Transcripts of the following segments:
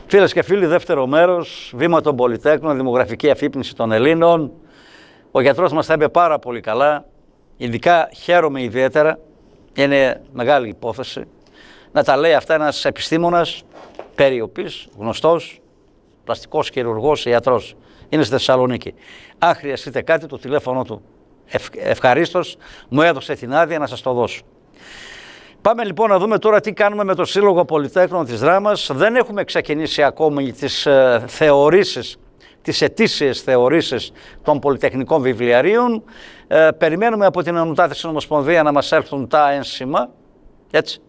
Φίλες και φίλοι, δεύτερο μέρος, βήμα των Πολυτέχνων, δημογραφική αφύπνιση των Ελλήνων. Ο γιατρός μας τα είπε πάρα πολύ καλά, ειδικά χαίρομαι ιδιαίτερα, είναι μεγάλη υπόθεση, να τα λέει αυτά ένας επιστήμονας, περιοπής, γνωστός, πλαστικός χειρουργός, ιατρός. Είναι στη Θεσσαλονίκη. Αν χρειαστείτε κάτι, το τηλέφωνο του ευχαρίστως μου έδωσε την άδεια να σας το δώσω. Πάμε λοιπόν να δούμε τώρα τι κάνουμε με το Σύλλογο Πολυτέχνων της Δράμας. Δεν έχουμε ξεκινήσει ακόμη τις θεωρήσεις, τις ετήσιες θεωρήσεις των πολυτεχνικών βιβλιαρίων. Περιμένουμε από την Ανωτάτηση Ομοσπονδία να μας έρθουν τα ένσημα, έτσι.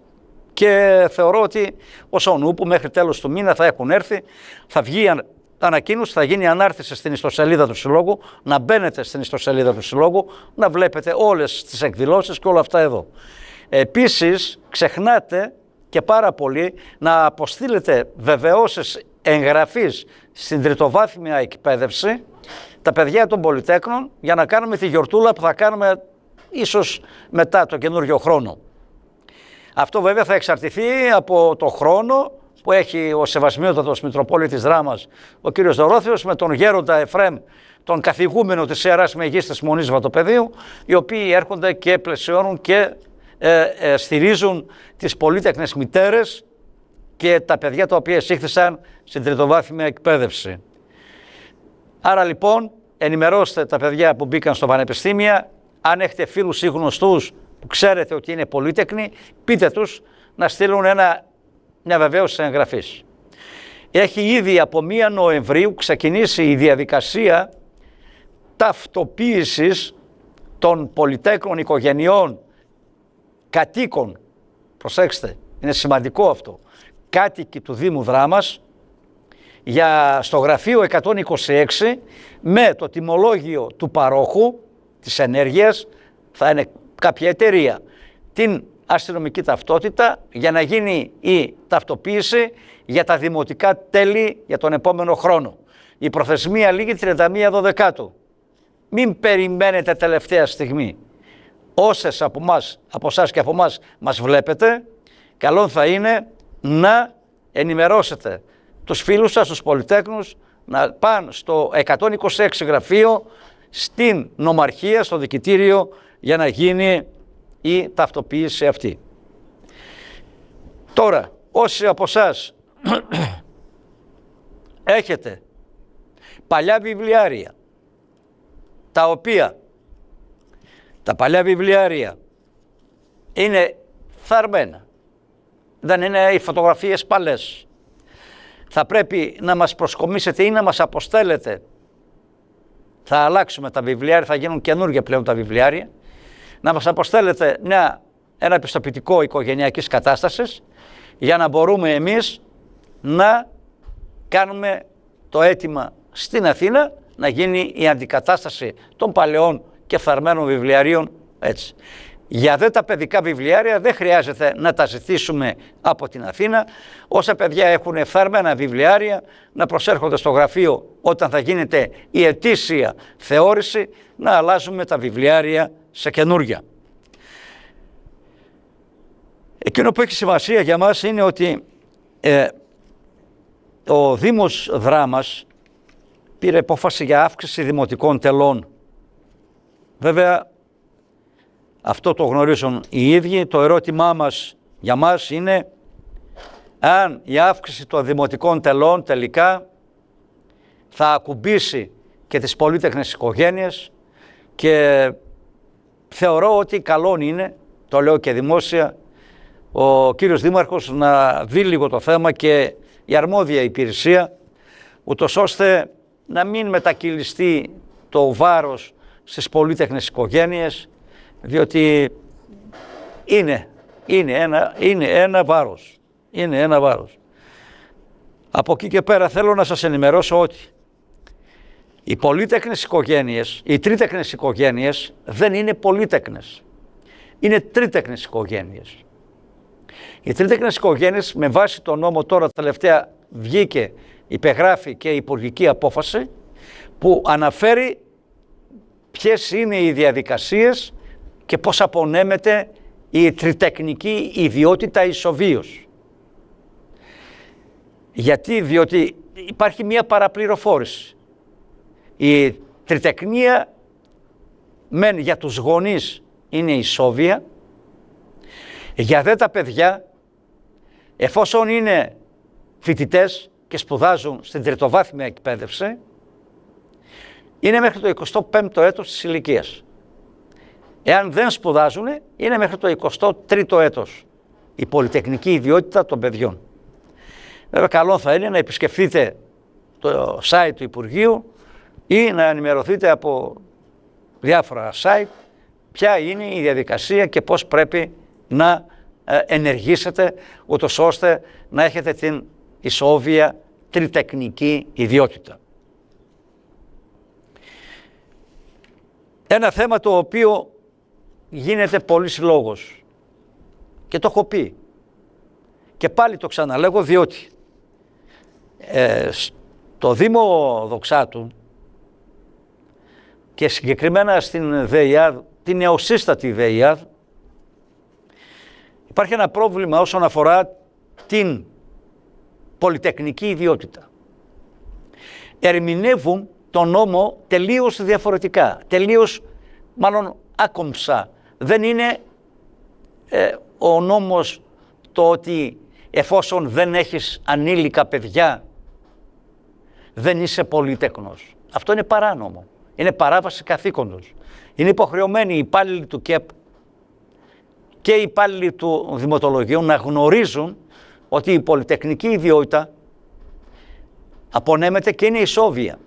Και θεωρώ ότι ως ο νου που μέχρι τέλος του μήνα θα έχουν έρθει, θα βγει ανακοίνωση, θα γίνει ανάρτηση στην ιστοσελίδα του Συλλόγου, να μπαίνετε στην ιστοσελίδα του Συλλόγου, να βλέπετε όλες τις εκδηλώσεις και όλα αυτά εδώ. Επίσης, ξεχνάτε και πάρα πολύ να αποστείλετε βεβαιώσεις εγγραφής στην τριτοβάθμια εκπαίδευση τα παιδιά των Πολυτέχνων για να κάνουμε τη γιορτούλα που θα κάνουμε ίσως μετά το καινούριο χρόνο. Αυτό βέβαια θα εξαρτηθεί από το χρόνο που έχει ο Σεβασμιότατος Μητροπόλητης Δράμας, ο κύριος Δωρόθεος, με τον γέροντα Εφραίμ, τον καθηγούμενο της Ιεράς Μεγίστης Μονής Βατοπεδίου, οι οποίοι έρχονται και πλαισιώνουν και στηρίζουν τις πολύτεχνες μητέρες και τα παιδιά τα οποία εισήχθησαν στην τριτοβάθμια εκπαίδευση. Άρα λοιπόν ενημερώστε τα παιδιά που μπήκαν στο πανεπιστήμια, αν έχετε φίλους ή γνωστούς που ξέρετε ότι είναι πολύτεχνοι, πείτε τους να στείλουν μια βεβαίωση εγγραφής. Έχει ήδη από 1 Νοεμβρίου ξεκινήσει η διαδικασία ταυτοποίησης των πολυτέχνων οικογενειών κατοίκων, προσέξτε, είναι σημαντικό αυτό, κάτοικοι του Δήμου Δράμας, στο γραφείο 126 με το τιμολόγιο του παρόχου της ενέργειας, θα είναι κάποια εταιρεία, την αστυνομική ταυτότητα για να γίνει η ταυτοποίηση για τα δημοτικά τέλη για τον επόμενο χρόνο. Η προθεσμία λήγει 31/12. Μην περιμένετε τελευταία στιγμή. Όσες από εσάς και από εμάς μας βλέπετε, καλό θα είναι να ενημερώσετε τους φίλους σας, τους πολυτέχνους, να πάνε στο 126 γραφείο, στην νομαρχία, στο δικητήριο, για να γίνει η ταυτοποίηση αυτή. Τώρα, όσοι από εσάς έχετε παλιά βιβλιάρια, τα παλιά βιβλιάρια είναι φθαρμένα, δεν είναι οι φωτογραφίες παλές, θα πρέπει να μας προσκομίσετε ή να μας αποστέλετε. Θα αλλάξουμε τα βιβλιάρια, θα γίνουν καινούργια πλέον τα βιβλιάρια, να μας αποστέλετε ένα πιστοποιητικό οικογενειακής κατάστασης για να μπορούμε εμείς να κάνουμε το αίτημα στην Αθήνα να γίνει η αντικατάσταση των παλαιών και φθαρμένων βιβλιαρίων έτσι. Για δε τα παιδικά βιβλιάρια δεν χρειάζεται να τα ζητήσουμε από την Αθήνα. Όσα παιδιά έχουν φθαρμένα βιβλιάρια να προσέρχονται στο γραφείο όταν θα γίνεται η ετήσια θεώρηση, να αλλάζουμε τα βιβλιάρια σε καινούρια. Εκείνο που έχει σημασία για μας είναι ότι ο Δήμος Δράμας πήρε απόφαση για αύξηση δημοτικών τελών. Βέβαια, αυτό το γνωρίζουν οι ίδιοι. Το ερώτημά μας για μας είναι αν η αύξηση των δημοτικών τελών τελικά θα ακουμπήσει και τις πολύτεχνες οικογένειες, και θεωρώ ότι καλό είναι, το λέω και δημόσια, ο κύριος Δήμαρχος να δει λίγο το θέμα και η αρμόδια υπηρεσία, ούτως ώστε να μην μετακυλιστεί το βάρος στις πολύτεχνες οικογένειες, διότι είναι ένα βάρος. Είναι ένα βάρος. Από εκεί και πέρα θέλω να σας ενημερώσω ότι οι πολύτεχνες οικογένειες, οι τρίτεχνες οικογένειες δεν είναι πολύτεχνες. Είναι τρίτεχνες οικογένειες. Οι τρίτεχνες οικογένειες, με βάση τον νόμο τώρα τελευταία βγήκε, υπεγράφει και η υπουργική απόφαση που αναφέρει ποιες είναι οι διαδικασίες και πώς απονέμεται η τριτεχνική ιδιότητα ισοβίως. Γιατί, διότι υπάρχει μια παραπληροφόρηση. Η τριτεκνία μεν για τους γονείς είναι ισόβια, για δε τα παιδιά, εφόσον είναι φοιτητές και σπουδάζουν στην τριτοβάθμια εκπαίδευση, είναι μέχρι το 25ο έτος της ηλικίας. Εάν δεν σπουδάζουν, είναι μέχρι το 23ο έτος η πολυτεχνική ιδιότητα των παιδιών. Βέβαια, καλό θα είναι να επισκεφτείτε το site του Υπουργείου ή να ενημερωθείτε από διάφορα site ποια είναι η διαδικασία και πώς πρέπει να ενεργήσετε, ούτως ώστε να έχετε την ισόβια τριτεκνική ιδιότητα. Ένα θέμα το οποίο γίνεται πολύς λόγος και το έχω πει και πάλι το ξαναλέγω, διότι στο Δήμο Δοξάτου και συγκεκριμένα στην ΔΕΙΑΔ, την νεοσύστατη ΔΕΙΑΔ, υπάρχει ένα πρόβλημα όσον αφορά την πολυτεχνική ιδιότητα. Ερμηνεύουν τον νόμο τελείως διαφορετικά, τελείως μάλλον άκομψα. Δεν είναι ο νόμος το ότι εφόσον δεν έχεις ανήλικα παιδιά δεν είσαι πολυτέχνος. Αυτό είναι παράνομο. Είναι παράβαση καθήκοντος. Είναι υποχρεωμένοι οι υπάλληλοι του ΚΕΠ και οι υπάλληλοι του Δημοτολογίου να γνωρίζουν ότι η πολυτεχνική ιδιότητα απονέμεται και είναι ισόβια.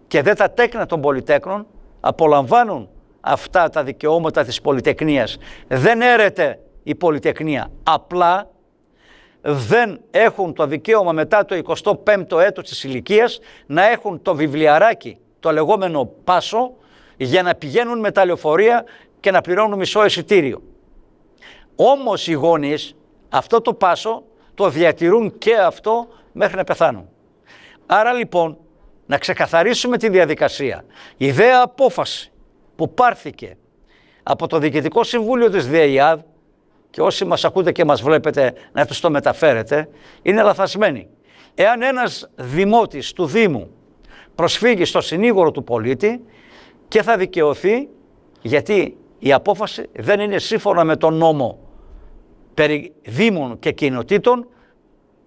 Και δε τα τέκνα των πολυτέκνων απολαμβάνουν αυτά τα δικαιώματα της πολυτεχνίας. Δεν έρεται η πολυτεχνία. Απλά δεν έχουν το δικαίωμα μετά το 25ο έτος της ηλικίας να έχουν το βιβλιαράκι, το λεγόμενο πάσο, για να πηγαίνουν με τα λεωφορεία και να πληρώνουν μισό εισιτήριο. Όμως οι γονείς αυτό το πάσο το διατηρούν και αυτό μέχρι να πεθάνουν. Άρα λοιπόν να ξεκαθαρίσουμε τη διαδικασία. Η ιδέα απόφαση που πάρθηκε από το Διοικητικό Συμβούλιο της ΔΕΙΑΔ, και όσοι μας ακούτε και μας βλέπετε να τους το μεταφέρετε, είναι λαθασμένη. Εάν ένας δημότης του Δήμου προσφύγει στο συνήγορο του πολίτη και θα δικαιωθεί, γιατί η απόφαση δεν είναι σύμφωνα με τον νόμο περί Δήμων και κοινοτήτων,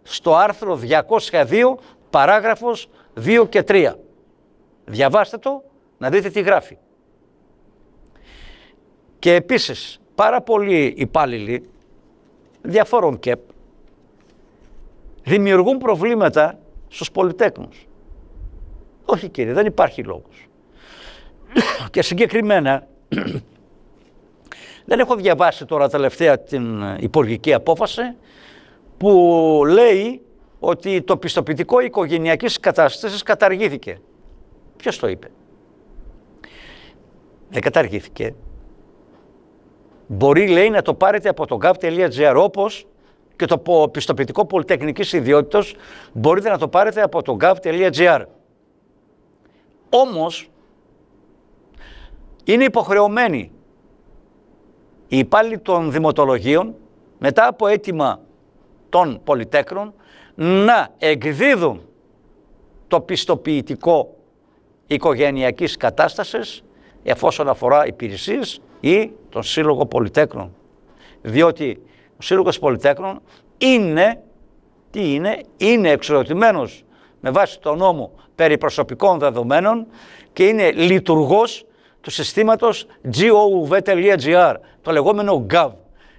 στο άρθρο 202 παράγραφος 2 και 3. Διαβάστε το να δείτε τι γράφει. Και επίσης πάρα πολλοί υπάλληλοι διαφόρων ΚΕΠ δημιουργούν προβλήματα στους πολυτέκνους. Όχι κύριε, δεν υπάρχει λόγος. Και συγκεκριμένα δεν έχω διαβάσει τώρα τελευταία την υπουργική απόφαση που λέει ότι το πιστοποιητικό οικογενειακής κατάστασης καταργήθηκε. Ποιος το είπε? Δεν καταργήθηκε. Μπορεί, λέει, να το πάρετε από το gov.gr, όπως και το πιστοποιητικό πολυτεχνικής ιδιότητας μπορείτε να το πάρετε από το gov.gr. Όμως είναι υποχρεωμένοι οι υπάλληλοι των δημοτολογίων μετά από αίτημα των πολυτέκνων να εκδίδουν το πιστοποιητικό οικογενειακής κατάστασης εφόσον αφορά υπηρεσίες ή τον Σύλλογο Πολυτέκνων. Διότι ο Σύλλογος Πολυτέκνων είναι εξοδοτημένος με βάση τον νόμο περί προσωπικών δεδομένων και είναι λειτουργός του συστήματος gov.gr, το λεγόμενο GOV,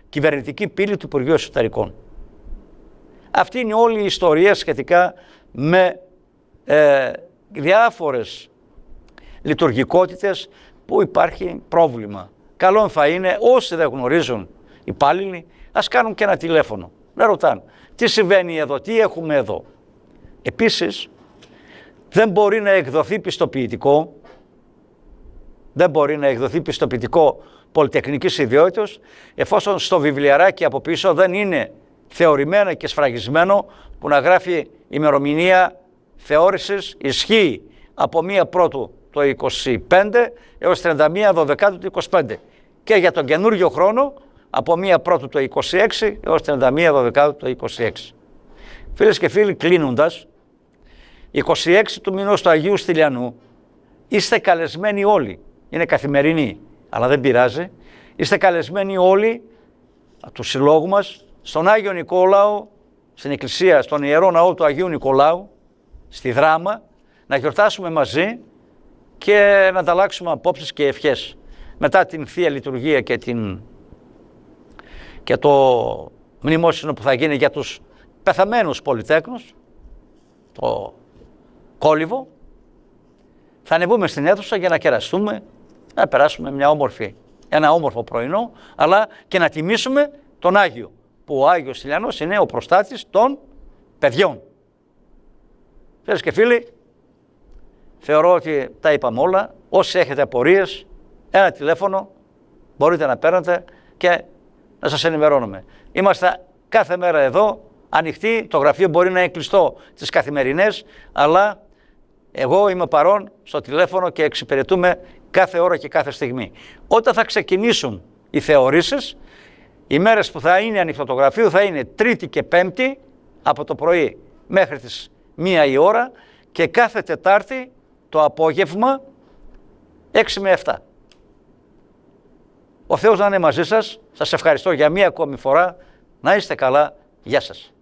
κυβερνητική πύλη του Υπουργείου Εσωτερικών. Αυτή είναι όλη η ιστορία σχετικά με διάφορες λειτουργικότητες που υπάρχει πρόβλημα. Καλό θα είναι όσοι δεν γνωρίζουν υπάλληλοι, ας κάνουν και ένα τηλέφωνο, να ρωτάνε τι συμβαίνει εδώ, τι έχουμε εδώ. Επίσης, δεν μπορεί να εκδοθεί πιστοποιητικό πολυτεχνικής ιδιότητας εφόσον στο βιβλιαράκι από πίσω δεν είναι θεωρημένα και σφραγισμένο που να γράφει ημερομηνία θεώρησης ισχύει από 1 Πρώτου το 25 έως 31 Δωδεκάτου του 25 και για τον καινούριο χρόνο από 1 Πρώτου το 26 έως 31 Δωδεκάτου το 26. Φίλες και φίλοι, κλείνοντας, 26 του μηνός του Αγίου Στυλιανού είστε καλεσμένοι όλοι. Είναι καθημερινή, αλλά δεν πειράζει. Είστε καλεσμένοι όλοι του συλλόγου μας στον Άγιο Νικόλαο, στην εκκλησία, στον Ιερό Ναό του Αγίου Νικολάου, στη Δράμα, να γιορτάσουμε μαζί και να ανταλλάξουμε απόψεις και ευχές. Μετά την Θεία Λειτουργία και το μνημόσυνο που θα γίνει για τους πεθαμένους πολυτέκνους, το κόλυβο, θα ανεβούμε στην αίθουσα για να κεραστούμε, να περάσουμε ένα όμορφο πρωινό, αλλά και να τιμήσουμε τον Άγιο, που ο Άγιος Στυλιανός είναι ο προστάτης των παιδιών. Φίλες και φίλοι, θεωρώ ότι τα είπαμε όλα. Όσοι έχετε απορίες, ένα τηλέφωνο μπορείτε να παίρνετε και να σας ενημερώνουμε. Είμαστε κάθε μέρα εδώ, ανοιχτοί. Το γραφείο μπορεί να είναι κλειστό τις καθημερινές, αλλά εγώ είμαι παρόν στο τηλέφωνο και εξυπηρετούμε κάθε ώρα και κάθε στιγμή. Όταν θα ξεκινήσουν οι θεωρήσεις, οι μέρες που θα είναι ανοιχτό το γραφείο θα είναι Τρίτη και Πέμπτη από το πρωί μέχρι τις 1 η ώρα και κάθε Τετάρτη το απόγευμα 6 με 7. Ο Θεός να είναι μαζί σας. Σας ευχαριστώ για μία ακόμη φορά. Να είστε καλά. Γεια σας.